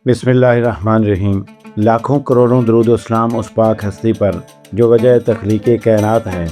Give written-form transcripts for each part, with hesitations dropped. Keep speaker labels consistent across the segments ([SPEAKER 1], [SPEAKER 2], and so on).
[SPEAKER 1] بسم اللہ الرحمن الرحیم۔ لاکھوں کروڑوں درود و اسلام اس پاک ہستی پر جو وجہ تخلیق کائنات ہے۔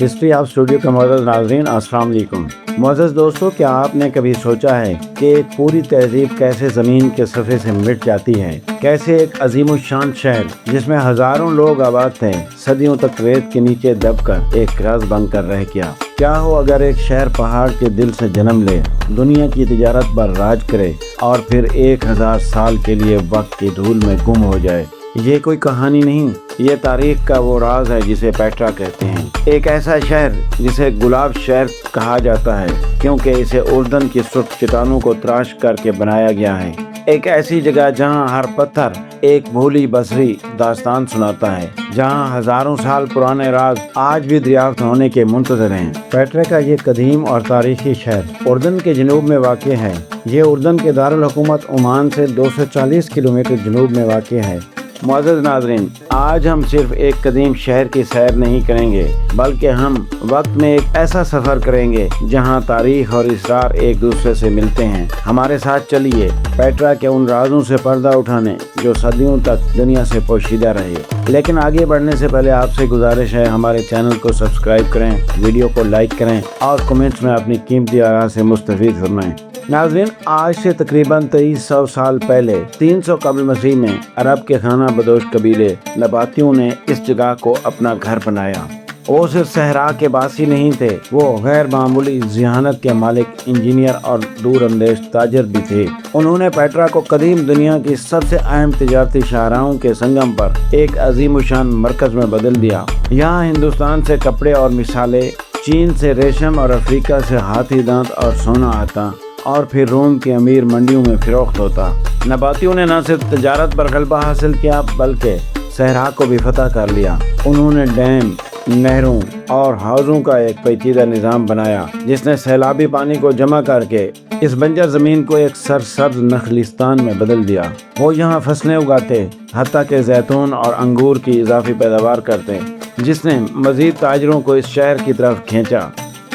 [SPEAKER 1] ہسٹری آف اسٹوڈیو کے معزز ناظرین، السلام علیکم۔ معزز دوستو، کیا آپ نے کبھی سوچا ہے کہ ایک پوری تہذیب کیسے زمین کے صفحے سے مٹ جاتی ہے؟ کیسے ایک عظیم الشان شہر جس میں ہزاروں لوگ آباد تھے صدیوں تک ریت کے نیچے دب کر ایک رز بن کر رہ گیا؟ کیا ہو اگر ایک شہر پہاڑ کے دل سے جنم لے، دنیا کی تجارت پر راج کرے اور پھر 1000 سال کے لیے وقت کی دھول میں گم ہو جائے؟ یہ کوئی کہانی نہیں، یہ تاریخ کا وہ راز ہے جسے پیٹرا کہتے ہیں۔ ایک ایسا شہر جسے گلاب شہر کہا جاتا ہے کیونکہ اسے اردن کی سرخ چٹانوں کو تراش کر کے بنایا گیا ہے۔ ایک ایسی جگہ جہاں ہر پتھر ایک بھولی بصری داستان سناتا ہے، جہاں ہزاروں سال پرانے راز آج بھی دریافت ہونے کے منتظر ہیں۔ پیٹرا کا یہ قدیم اور تاریخی شہر اردن کے جنوب میں واقع ہے۔ یہ اردن کے دارالحکومت عمان سے 240 کلومیٹر جنوب میں واقع ہے۔ معزز ناظرین، آج ہم صرف ایک قدیم شہر کی سیر نہیں کریں گے، بلکہ ہم وقت میں ایک ایسا سفر کریں گے جہاں تاریخ اور اسرار ایک دوسرے سے ملتے ہیں۔ ہمارے ساتھ چلیے پیٹرا کے ان رازوں سے پردہ اٹھانے جو صدیوں تک دنیا سے پوشیدہ رہے۔ لیکن آگے بڑھنے سے پہلے آپ سے گزارش ہے، ہمارے چینل کو سبسکرائب کریں، ویڈیو کو لائک کریں اور کمنٹس میں اپنی قیمتی آراء سے مستفید فرمائیں۔ ناظرین، آج سے تقریباً 2300 سال پہلے 300 قبل مسیح میں عرب کے خانہ بدوش قبیلے نباتیوں نے اس جگہ کو اپنا گھر بنایا۔ وہ صرف صحرا کے باسی نہیں تھے، وہ غیر معمولی ذہانت کے مالک، انجینئر اور دور اندیش تاجر بھی تھے۔ انہوں نے پیٹرا کو قدیم دنیا کی سب سے اہم تجارتی شاہراہوں کے سنگم پر ایک عظیم الشان مرکز میں بدل دیا۔ یہاں ہندوستان سے کپڑے اور مثالیں، چین سے ریشم اور افریقہ سے ہاتھی دانت اور سونا آتا اور پھر روم کی امیر منڈیوں میں فروخت ہوتا۔ نباتیوں نے نہ صرف تجارت پر غلبہ حاصل کیا بلکہ صحرا کو بھی فتح کر لیا۔ انہوں نے ڈیم، نہروں اور حوضوں کا ایک پیچیدہ نظام بنایا جس نے سیلابی پانی کو جمع کر کے اس بنجر زمین کو ایک سرسبز نخلستان میں بدل دیا۔ وہ یہاں فصلیں اگاتے، حتیٰ کہ زیتون اور انگور کی اضافی پیداوار کرتے، جس نے مزید تاجروں کو اس شہر کی طرف کھینچا۔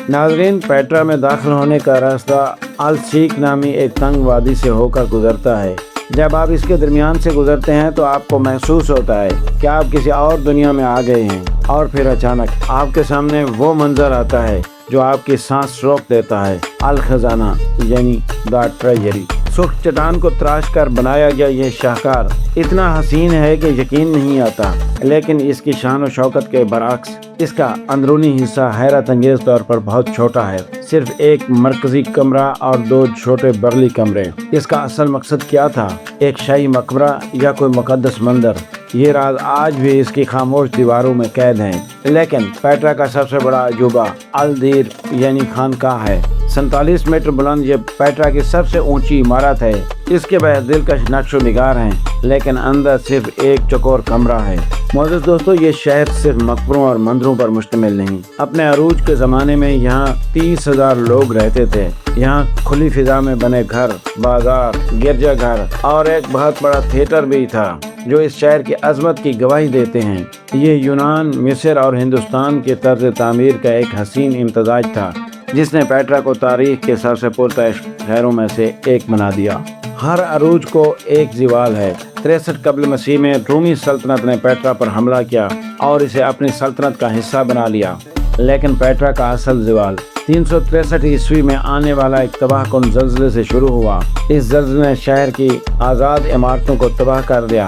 [SPEAKER 1] ناظرین، پیٹرا میں داخل ہونے کا راستہ الشیخ نامی ایک تنگ وادی سے ہو کر گزرتا ہے۔ جب آپ اس کے درمیان سے گزرتے ہیں تو آپ کو محسوس ہوتا ہے کہ آپ کسی اور دنیا میں آ گئے ہیں، اور پھر اچانک آپ کے سامنے وہ منظر آتا ہے جو آپ کی سانس روک دیتا ہے۔ الخزانہ یعنی دا ٹریجری۔ سرخ چٹان کو تراش کر بنایا گیا یہ شاہکار اتنا حسین ہے کہ یقین نہیں آتا، لیکن اس کی شان و شوکت کے برعکس اس کا اندرونی حصہ حیرت انگیز طور پر بہت چھوٹا ہے۔ صرف ایک مرکزی کمرہ اور 2 چھوٹے برلی کمرے۔ اس کا اصل مقصد کیا تھا؟ ایک شاہی مقبرہ یا کوئی مقدس مندر؟ یہ راز آج بھی اس کی خاموش دیواروں میں قید ہیں۔ لیکن پیٹرا کا سب سے بڑا عجوبہ الدیر یعنی خانقاہ ہے۔ 47 میٹر بلند یہ پیٹرا کی سب سے اونچی عمارت ہے۔ اس کے بعد دلکش نقش و نگار ہیں، لیکن اندر صرف ایک چوکور کمرہ ہے۔ معزز دوستو، یہ شہر صرف مقبروں اور مندروں پر مشتمل نہیں۔ اپنے عروج کے زمانے میں یہاں 30,000 لوگ رہتے تھے۔ یہاں کھلی فضا میں بنے گھر، بازار، گرجا گھر اور ایک بہت بڑا تھیٹر بھی تھا جو اس شہر کی عظمت کی گواہی دیتے ہیں۔ یہ یونان، مصر اور ہندوستان کے طرز تعمیر کا ایک حسین امتزاج تھا جس نے پیٹرا کو تاریخ کے سب سے پرتعش شہروں میں سے ایک بنا دیا۔ ہر عروج کو ایک زوال ہے۔ 63 قبل مسیح میں رومی سلطنت نے پیٹرا پر حملہ کیا اور اسے اپنی سلطنت کا حصہ بنا لیا، لیکن پیٹرا کا اصل زوال 363 عیسوی میں آنے والا ایک تباہ کن زلزلے سے شروع ہوا۔ اس زلزلے نے شہر کی آزاد عمارتوں کو تباہ کر دیا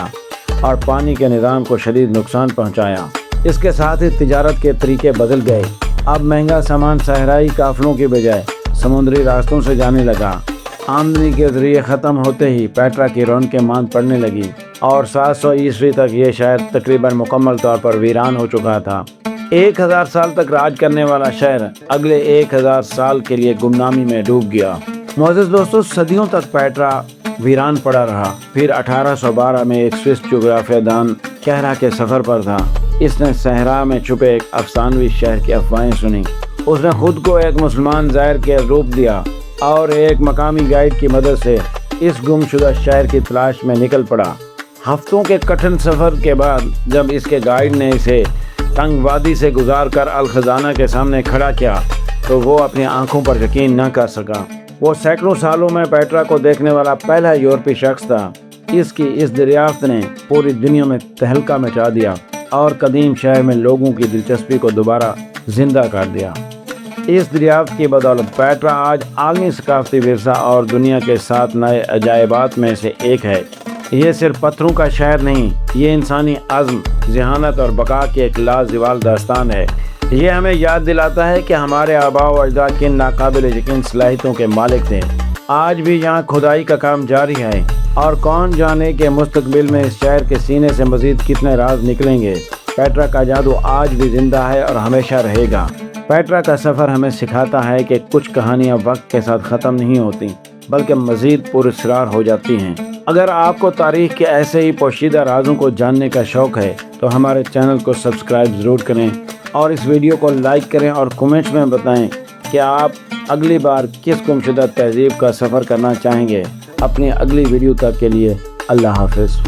[SPEAKER 1] اور پانی کے نظام کو شدید نقصان پہنچایا۔ اس کے ساتھ ہی تجارت کے طریقے بدل گئے۔ اب مہنگا سامان صحرائی قافلوں کی بجائے سمندری راستوں سے جانے لگا۔ آمدنی کے ذریعے ختم ہوتے ہی پیٹرا کی رونقیں ماند پڑنے لگی اور 700 عیسوی تک یہ شہر تقریباً مکمل طور پر ویران ہو چکا تھا۔ 1000 سال تک راج کرنے والا شہر اگلے 1000 سال کے لیے گمنامی میں ڈوب گیا۔ معزز دوستو، صدیوں تک پیٹرا ویران پڑا رہا۔ پھر 1812 میں ایک سوئس جغرافیہ دان کہرا کے سفر پر تھا۔ اس نے صحرا میں چھپے ایک افسانوی شہر کی افواہیں سنی۔ اس نے خود کو ایک مسلمان زائر کے روپ دیا اور ایک مقامی گائیڈ کی مدد سے اس گم شدہ شہر کی تلاش میں نکل پڑا۔ ہفتوں کے کٹھن سفر کے بعد جب اس کے گائیڈ نے اسے تنگ وادی سے گزار کر الخزانہ کے سامنے کھڑا کیا تو وہ اپنی آنکھوں پر یقین نہ کر سکا۔ وہ سینکڑوں سالوں میں پیٹرا کو دیکھنے والا پہلا یورپی شخص تھا اس کی اس دریافت نے پوری دنیا میں تہلکہ مچا دیا اور قدیم شہر میں لوگوں کی دلچسپی کو دوبارہ زندہ کر دیا۔ اس دریافت کی بدولت پیٹرا آج عالمی ثقافتی ورثہ اور دنیا کے 7 نئے عجائبات میں سے ایک ہے۔ یہ صرف پتھروں کا شہر نہیں، یہ انسانی عزم، ذہانت اور بقا کی ایک لازوال داستان ہے۔ یہ ہمیں یاد دلاتا ہے کہ ہمارے آباء و اجداد کن ناقابل یقین صلاحیتوں کے مالک تھے۔ آج بھی یہاں کھدائی کا کام جاری ہے اور کون جانے کہ مستقبل میں اس شہر کے سینے سے مزید کتنے راز نکلیں گے۔ پیٹرا کا جادو آج بھی زندہ ہے اور ہمیشہ رہے گا۔ پیٹرا کا سفر ہمیں سکھاتا ہے کہ کچھ کہانیاں وقت کے ساتھ ختم نہیں ہوتی بلکہ مزید پراسرار ہو جاتی ہیں۔ اگر آپ کو تاریخ کے ایسے ہی پوشیدہ رازوں کو جاننے کا شوق ہے تو ہمارے چینل کو سبسکرائب ضرور کریں اور اس ویڈیو کو لائک کریں اور کمنٹس میں بتائیں کہ آپ اگلی بار کس گمشدہ تہذیب کا سفر کرنا چاہیں گے۔ اپنی اگلی ویڈیو تک کے لیے اللہ حافظ۔